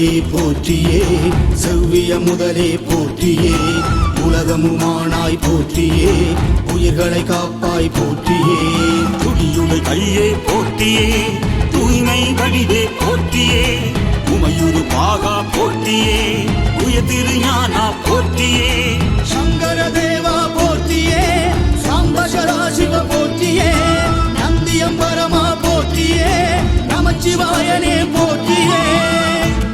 தாயே போற்றியே, செவ்விய முதலே போற்றியே, உலகமுமானாய் போற்றியே, உயிர்களை காப்பாய் போற்றியே. துடியுடை கையே போற்றியே, தூய்மை வடிவே போற்றியே, உமையுறு பாகா போற்றியே, உயர்திரு ஞானா போற்றியே. சங்கர தேவா போற்றியே, சாம்ப சதாசிவ போற்றியே, நந்தியம்பரமா போற்றியே, நமச்சிவாயனே போற்றியே.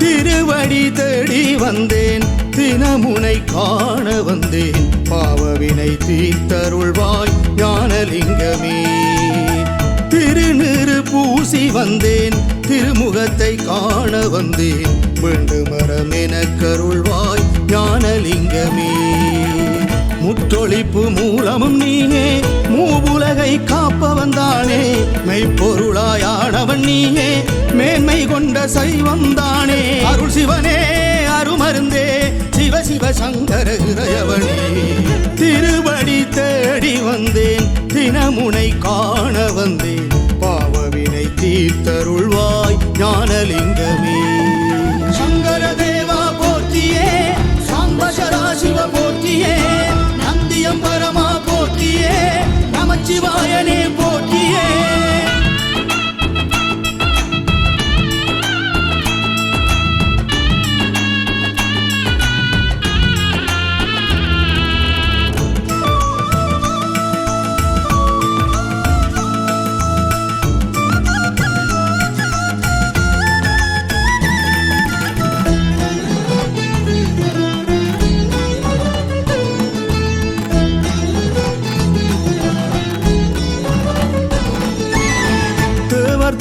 திருவடி தேடி வந்தேன், தினமுனை காண வந்தேன், பாவவினை தீர்த்தருள்வாய் ஞானலிங்கமே. திருநீறு பூசி வந்தேன், திருமுகத்தை காண வந்தேன், வேண்டுமரம் எனக்கருள்வாய் ஞானலிங்கமே. முத்தொழிப்பு மூலமும் நீயே, மூவுலகை காப்பவன் தானே, மெய்ப்பொருளாயானவன் நீயே, மேன்மை கொண்ட சைவந்தானே. அருள் சிவனே அருமருந்தே, சிவ சிவ சங்கர இறையவனே. திருவடி தேடி வந்தேன், தினமுனை காண வந்தேன், பாவவினை தீர்த்தருள்வாய் ஞானலிங்கமே. சங்கர தேவா போற்றியே, சாம்ப சதாசிவ போற்றியே, நந்தியம்பரமா போற்றியே, நமச்சிவாயனே போற்றியே.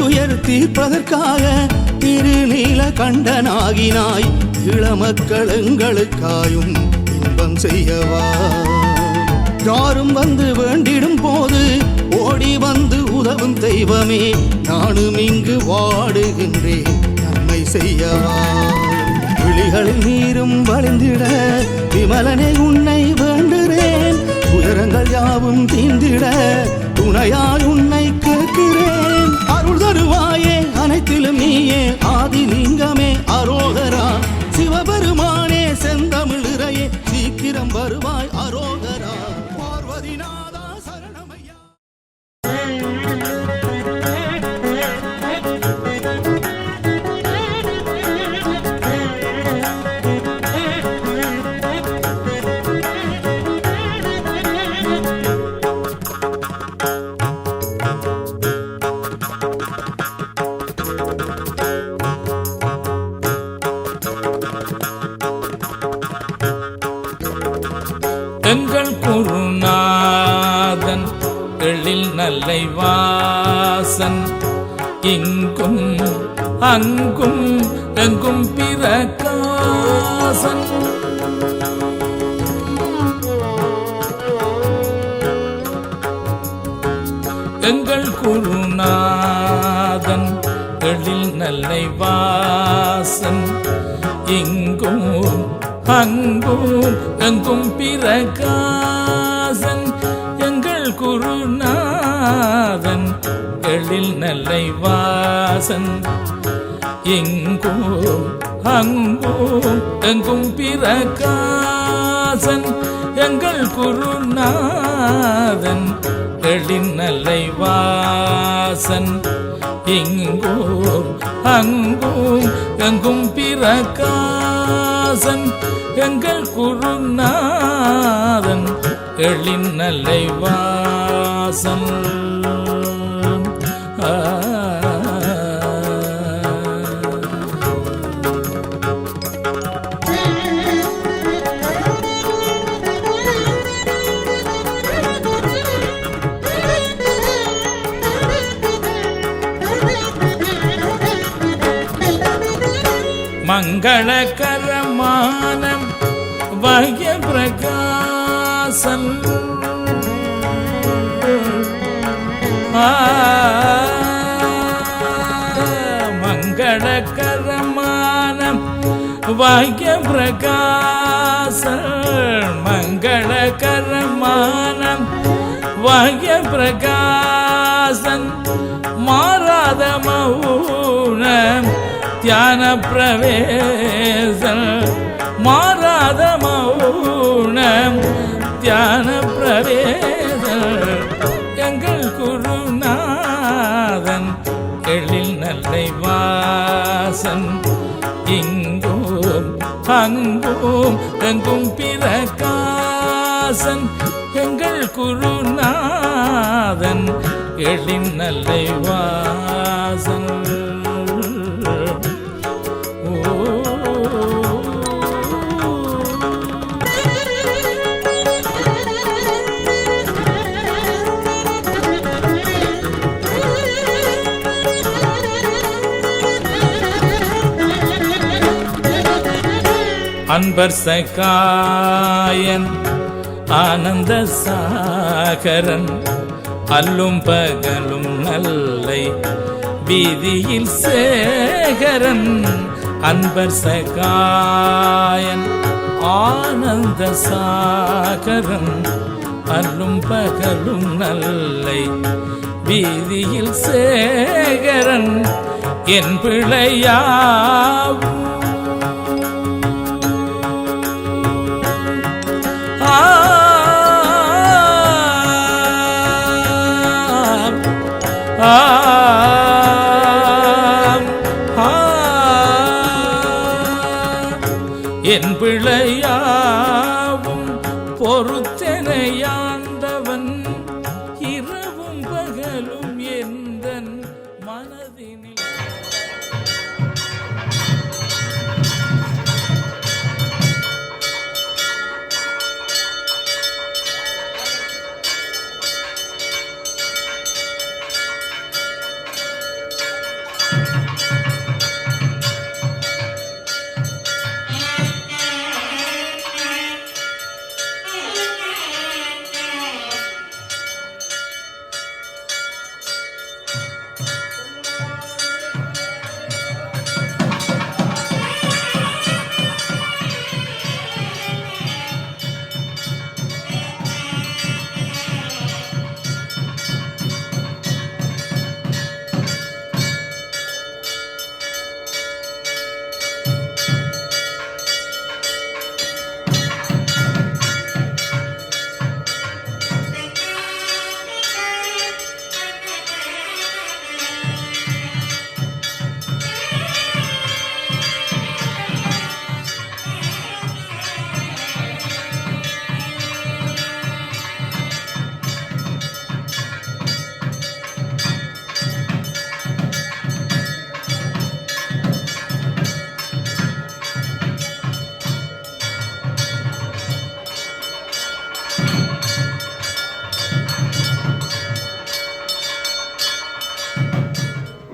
துயர் தீர்ப்பதற்காக திருநீல கண்டனாகினாய், இளமக்கள் எங்களுக்காயும் இன்பம் செய்யவா. யாரும் வந்து வேண்டிடும் போது ஓடி வந்து உதவும் தெய்வமே, நானும் இங்கு வாடுகின்றேன் நன்மை செய்யவா. விழிகளில் நீரும் வழிந்திட விமலனே உன்னை வேண்டுகிறேன், உயரங்கள் யாவும் தீந்திட துணையாய் உன்னை கேட்கிறேன். அருள் தருவாயே அனைத்திலும் நீயே, ஆதிலிங்கமே அரோகரா. சிவபெருமானே செந்தமிழ் இறையே, சீக்கிரம் வருவாய் அரோகரா. பார்வதிநாதா சரணமையா. எங்கள் குருநாதன் எழில் நல்லை வாசன், இங்கும் அங்கும் எங்கும் பிரகாசன். எங்கள் குருநாதன் எழில் நல்லை வாசன், இங்கும் அங்கும் எங்கும் பிரகாசன். எங்கள் குருநாதன் எழில் நல்லை வாசன், இங்கும் அங்கும் எங்கும் பிரகாசன். எங்கள் குருநாதன் எழில் நல்லை வாசன், இங்கும் அங்கும் எங்கும் பிரகாசன். எங்கள் குருநாதன் எழில் நல்லை வாசன். மங்களகரமான வய பிரகாசன், மங்களகரமான வய பிரகாசன், மங்களகரமான வய பிரகாசன். மாறாத மௌனம் தியான பிரவேசம் மாறாத மௌனம் தியான பிரவேசம் எங்கள் குருநாதன் எழில் நல்லை வாசன் இங்கும் அங்கும் எங்கும் பிரகாசன் எங்கள் குருநாதன் எழில் நல்லை வாசன். அன்பர் சகாயன் ஆனந்த சாகரன் அல்லும் பகலும் நல்லை வீதியில் சேகரன். அன்பர் சகாயன் ஆனந்த சாகரன் அல்லும் பகலும் நல்லை வீதியில் சேகரன் என் பிள்ளையாவும் என் பிள்ளையாவும் பொறுத்தனையாண்டவன் இரவும் பகலும் எந்தன் மனதினில்.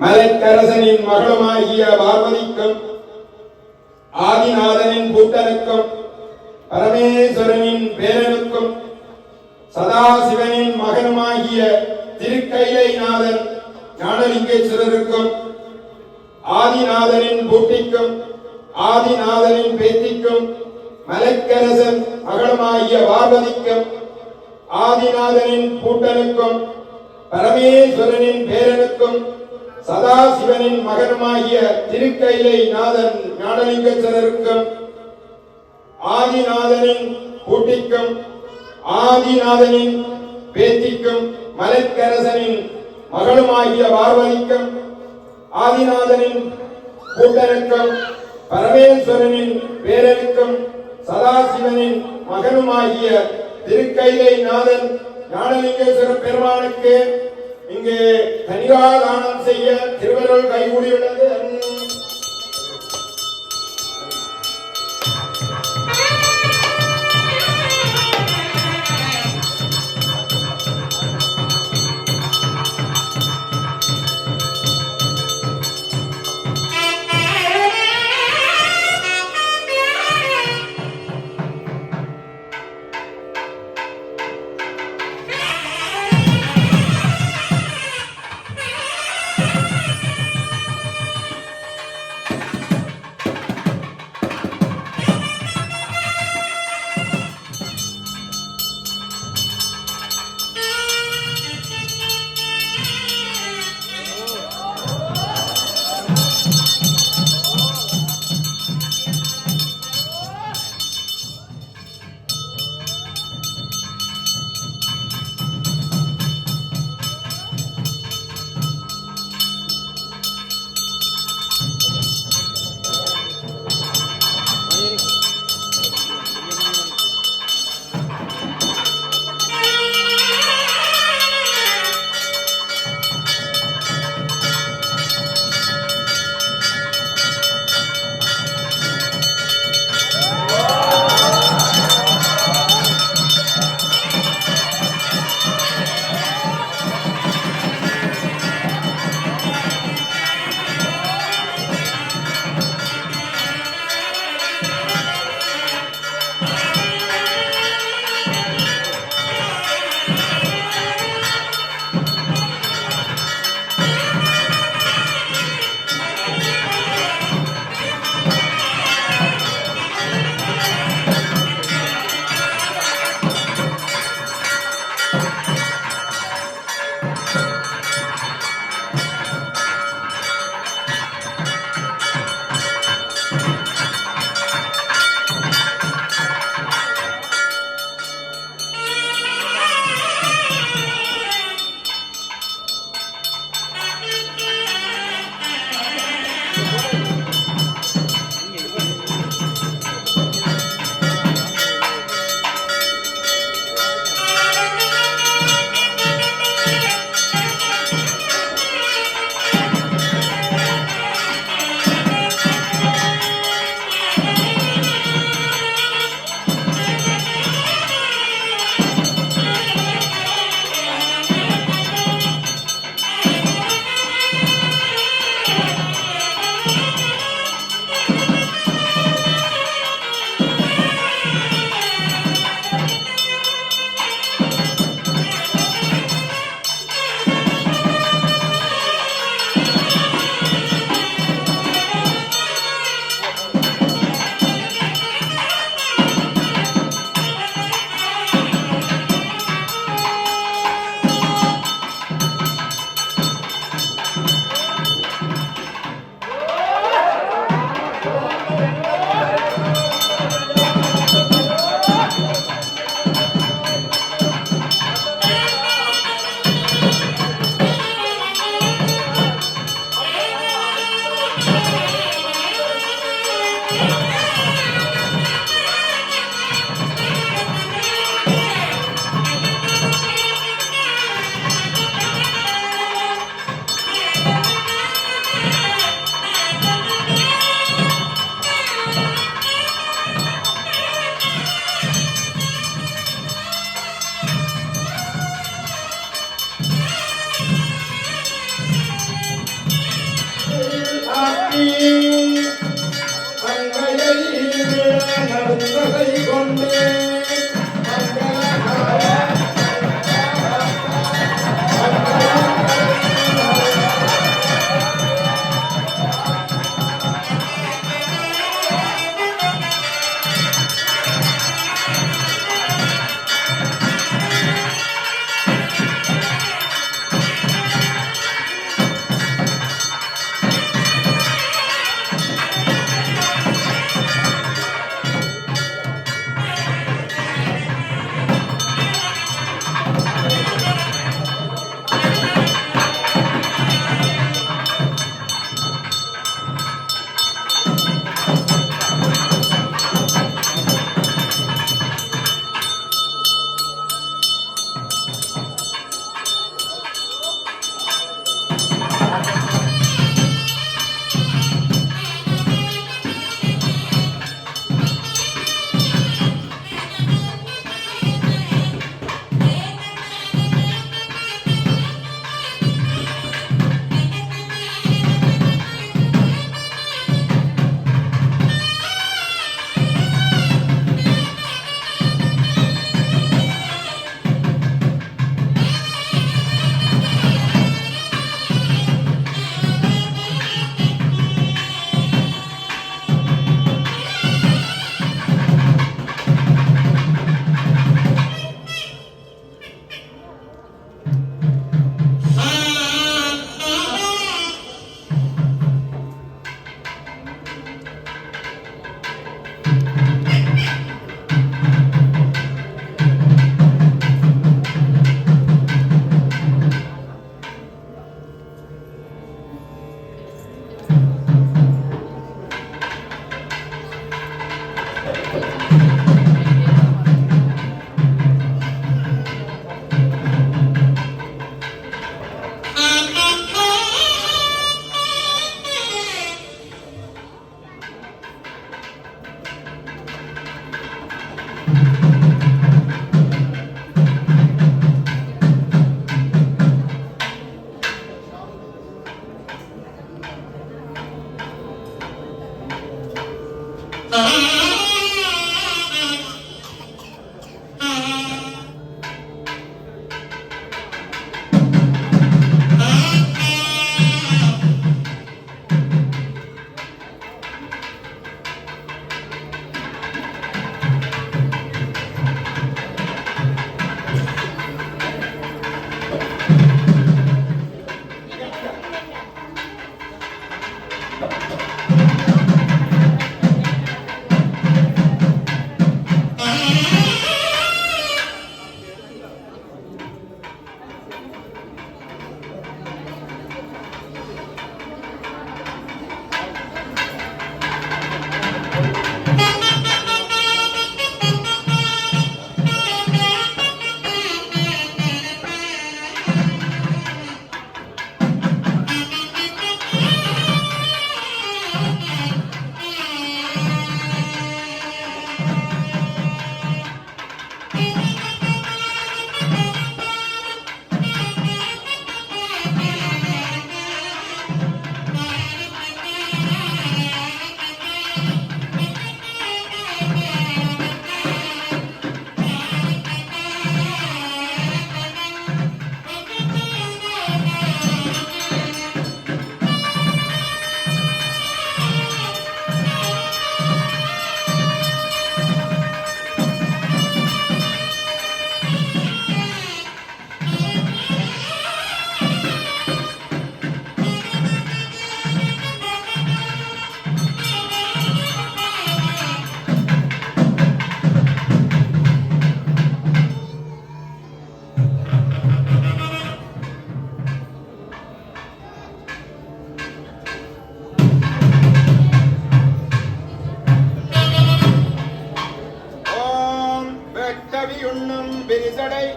மலைக்கரசனின் மகளுமாகிய பார்வதிக்கும் ஆதிநாதனின் கூட்டனுக்கும் பரமேஸ்வரனின் பேரனுக்கும் சதாசிவனின் மகனுமாகிய திருக்கைலைநாதன் ஞானலிங்கேஸ்வரருக்கும் ஆதிநாதனின் பூட்டிக்கும் ஆதிநாதனின் பேத்திக்கும் மலைக்கரசன் மகளுமாகிய பார்வதிக்கும் ஆதிநாதனின் கூட்டனுக்கும் பரமேஸ்வரனின் பேரனுக்கும் சதாசிவனின் மகனுமாகிய திருக்கைலை நாதன் ஞானலிங்கேஸ்வரருக்கும் ஆதிநாதனின் பூட்டிக்கும் ஆதிநாதனின் பேத்திக்கும் மலைக்கரசனின் மகளுமாகிய பார்வதிக்கும் ஆதிநாதனின் கூட்டனுக்கும் பரமேஸ்வரனின் பேரனுக்கும் சதாசிவனின் மகனுமாகிய திருக்கைலை நாதன் ஞானலிங்கேஸ்வர பெருமானுக்கு இங்கே கனிகாதானம் செய்ய திருவருள் கைகூடியுள்ளது.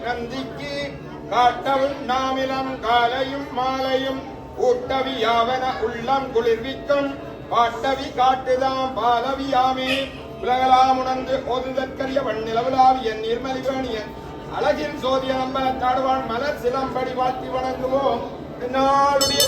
நந்திக்கு காட்டவும் நாமிலம் காலையும் மாலையும் ஊட்டவி யாவன உள்ளம் குளிர்விக்கும் பாட்டவி காட்டுதாம் பாலவியாமே உலகலாம் உணர்ந்து ஓதுதற்கரிய வண்ணிலவுலாவிய நீர்மலிவேணியன் அழகில் சோதிய நம்பன தாடுவான் மலர் சிலம்படி வாழ்த்தி வணங்குவோம் நாளுடைய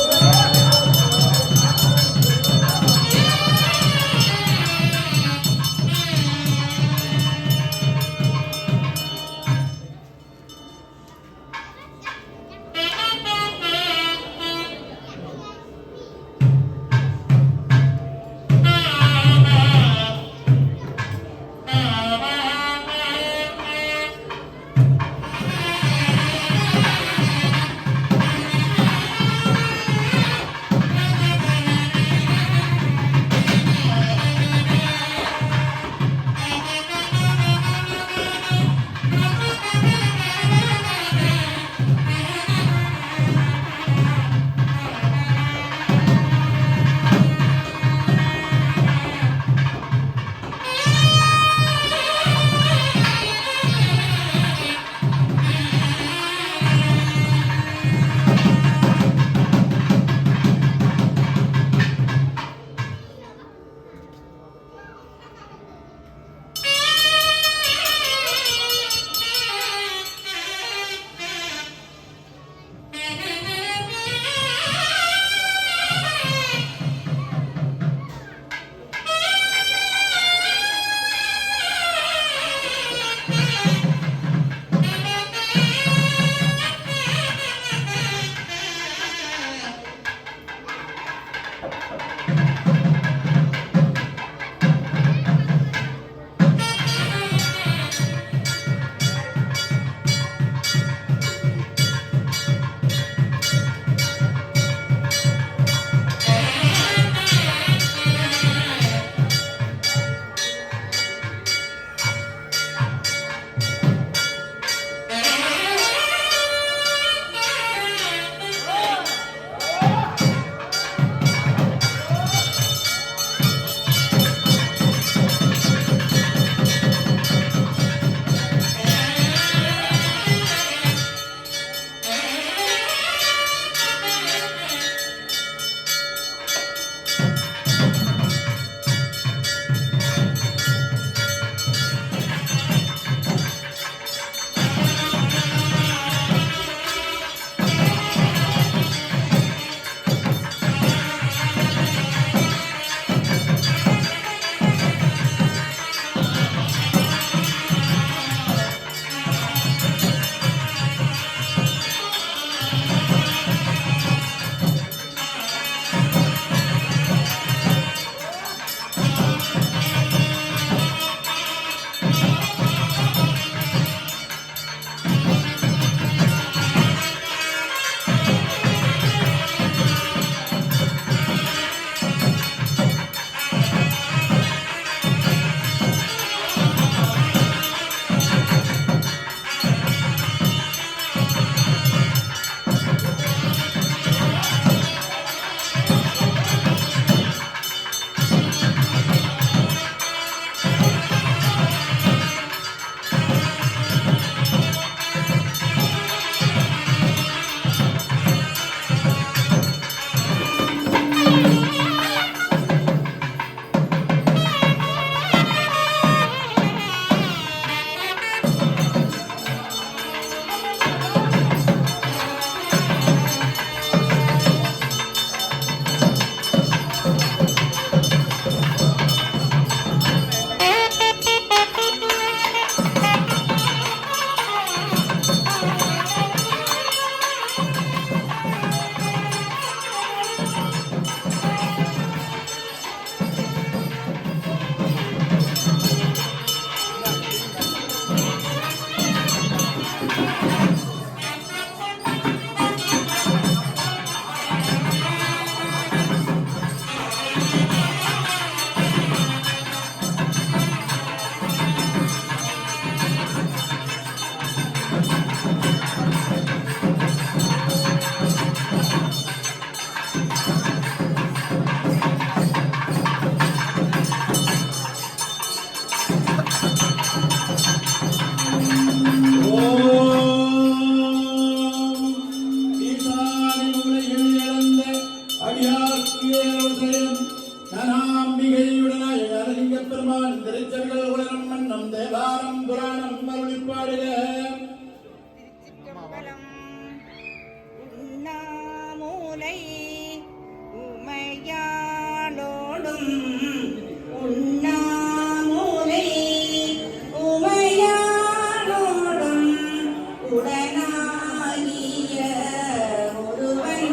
ஒருவன்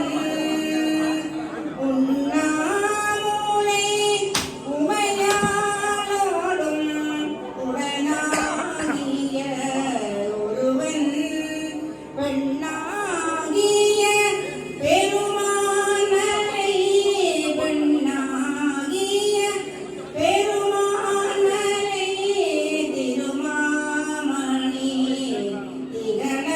உண்ணாமூலை உமையாளோடும் உடனாகிய ஒருவன் பெண்ணாகிய பெருமானை பெண்ணாகிய பெருமானை திருமாமணி திகழ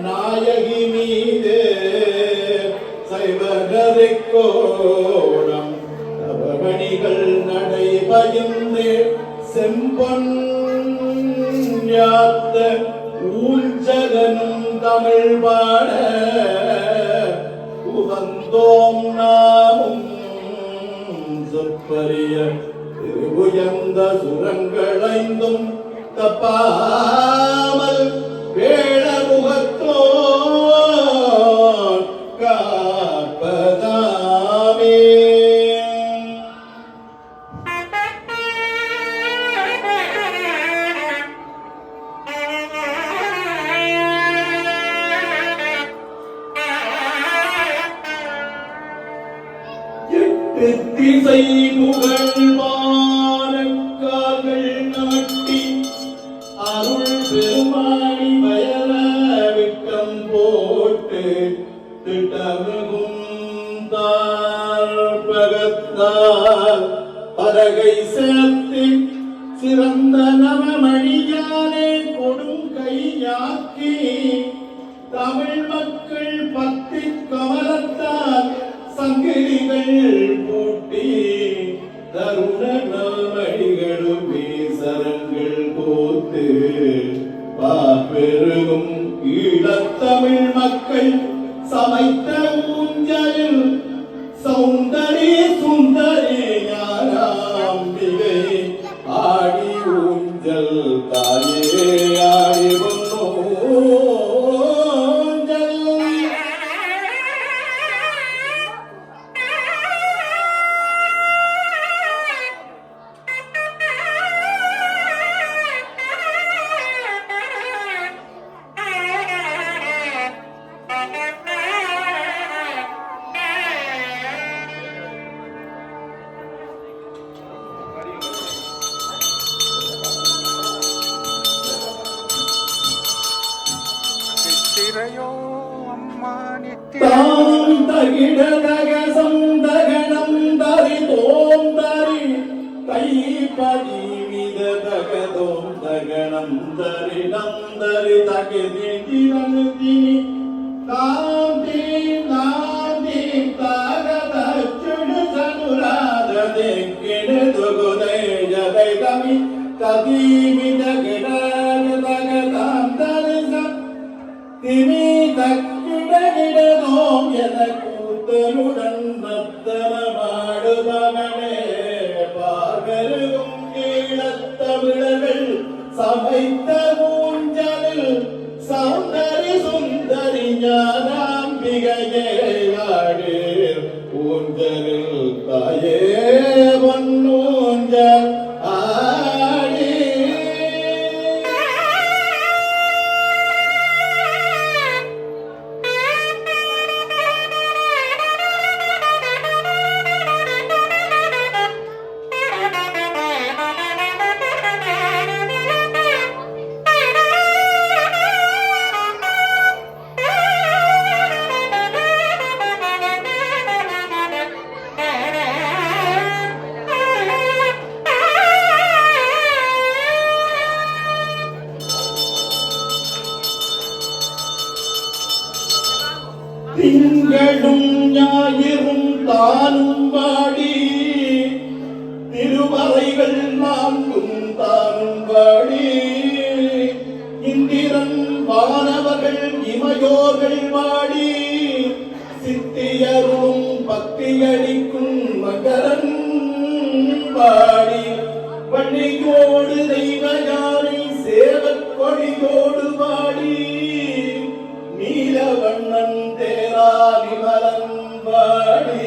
நாயகி மீது சைவகோடம் நவமணிகள் நடை பயந்து செம்பொன் யாத்த ஊஞ்சகனும் தமிழ் பாட உவந்தோம் நாமும் சொற்பரிய திருவுயர்ந்த சுரங்களைந்தும் தப்பாமல் வேளமுகத்தோன் காப்பதாமே. எட்டு திசை புகழ்வானக்கால்கள் நாட்டி அருள் பெருமானி வயல விட்டம் போட்டு திட்டமிகும் தாழ்பகத்தால் பலகை சேர்த்து சிறந்த நவமணியானே கொடுங்கையாக்கி தமிழ் மக்கள் பக்தி கமலத்தால் சங்கிலிகள் பூட்டி தருண நவமணிகளும் வீசரங்கள் கோத்து பாப்பெருகும் ஈழத்தமிழ் மக்கள் சமைத்த ஊஞ்சலில் சௌந்தரி சுந்தரி ஞானாம்பிகை ஆடி ஊஞ்சல் தாயே ஆடி தாம் தகிடதக சந்தகணம் தரி தோம் தரி தைப்பதி விததகதோம் தகணம் தரி நந்தரி தகதி தினி தாம் தீம் தாகதச்சுடு சனுராத தெக்கிடு துகுதை ஜதை கமி ததீமித கிடகதகதாம் தரிசம் திமி தக்கிடகிடதோம் என கூத்தனுடன் நத்தனமாடுபவனே பார்வருகும் ஈழத்தமிழர்கள் சமைத்த ஊஞ்சலில் சௌந்தரி சுந்தரி ஞானாம்பிகையே ஆடு ஊஞ்சலில் தாயே பொன்னூஞ்சல் ஆடி. திங்களும் ஞாயிறும் தானும் வாடி திருமறைகள் நான்கும் தானும் வாடி இந்திரன் வானவர்கள் இமையோர்கள் வாடி சித்தியரும் பக்தியளிக்கும் மகரன் வாடி வள்ளியோடு தெய்வயானை சேவக் கொடியோடு வாடி நீலவண்ணன் தேரா விமலன் வாடி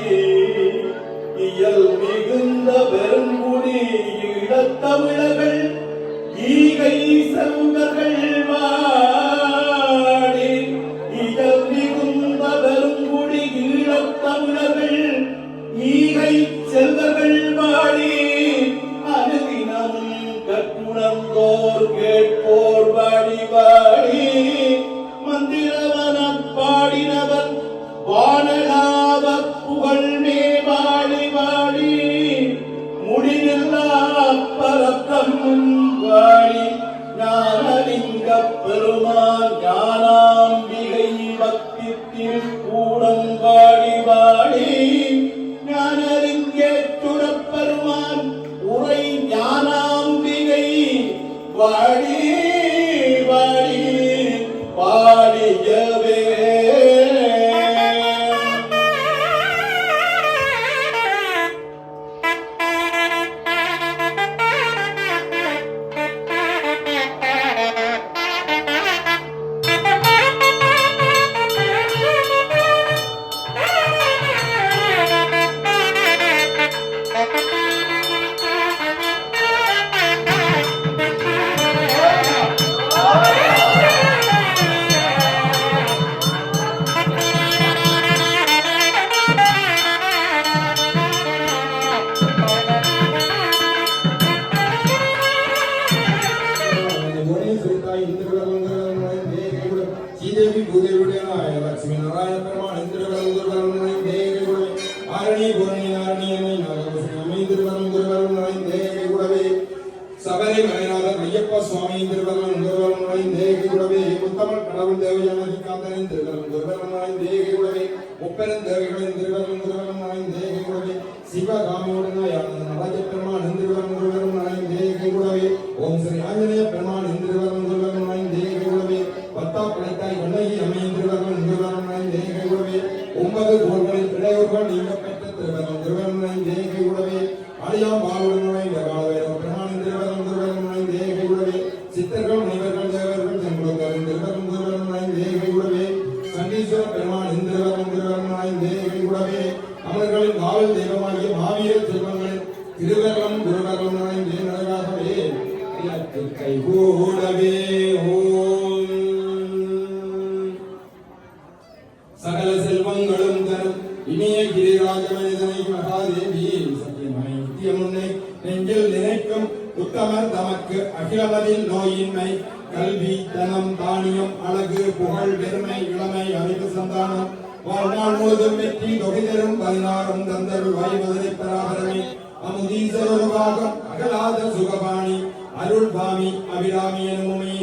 இயல் மிகுந்த பெருங்குடி ஈழத்தமிழர்கள் ஈகை செல்வர்கள் வாடி இயல் மிகுந்த பெருங்குடி ஈழத்தமிழர்கள் ஈகை செல்வர்கள் வாடி அனுதினமும் கற்புணர்ந்தோர் கேட்போர் வாடி வாடி மந்திர ஆரணி பூரணி நாரணி என்னை நாகபூஷணி திருவரம் குருவரம் நுழைந்தே கூடவே சபரி மலைநாதர் ஐயப்ப சுவாமி திருவரம் குருவரம் நுழைந்தே கூடவே முத்தமிழ் கடவுள் தேவயானதி காந்தனின் திருவரம் குருவரம் நுழைந்தே கூடவே முப்பெரும் தேவிகளின் திருவரம் குருவரம் நுழைந்தே கூடவே சிவகாமியுடனாயான நடராஜ பெருமான் திருவரம் குருவரம் நுழைந்தே கூடவே ஓம் ஸ்ரீ ஆஞ்சநேய பெருமான் திருவரம் குருவரம் நுழைந்தே கூடவே பத்தா படைத்தாய் கண்ணகி அம்மையின் திருவரம் குருவரம் நுழைந்தே கூடவே 9 கோள்களில் இடையூறுகள் நீங்கப்பட்ட திருவரம் குருவரம் நுழைந்தே கூடவே அடியாம் பாலுடன் நுழைந்த காலவேரம் பெருமான் திருவரம் குருவரம் நுழைந்தே கூடவே சித்தர்கள் முனிவர்கள் தேவர்கள் செங்குளத்தரின் திருவரம் குருவரம் நுழைந்தே கூடவே சண்டீஸ்வர பெருமான் திருவரம் குருவரம் நுழைந்தே கூடவே அமர்களின் காவல் தெய்வமாகிய மாவீர செல்வங்களின் திருவரம் குருவரம் நுழைந்தே நடராகவே கை கூடவே ஓம் சகல செல்வங்களும் தரும் இனிய கிரிராஜ மனிதனை மகாதேவி சத்தியமனை நித்தியமுன்னை நெஞ்சில் நினைக்கும் உத்தமர் தமக்கு அகிலமதில் நோயின்மை கல்வி தனம் தானியம் அழகு புகழ் பெருமை இளமை அறிவு சந்தானம் வாழ்நாள் முழுதும் வெற்றி தொகை தரும் 16 தந்தருள் வாய்வதனை பராபரமே அமுதீசருவாகம் அகலாத சுகபாணி அருள் பாமி அபிராமி எனுமே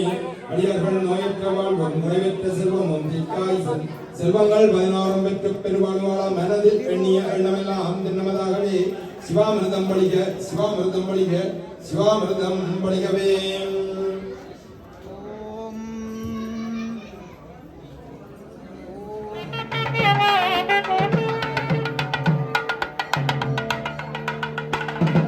அடியர்கள் நோயற்ற வாழ்வும் நிறைவேற்ற செல்வமும் திக்காய் செல்வங்கள் 16 பெற்று பெருவாழ்வாள மனதில் எண்ணிய எண்ணமெல்லாம் திண்ணமதாகவே சிவாமிருதம் பலிக சிவாமிருதம் பலிக சிவாமிருதம் பலிகவே Thank you.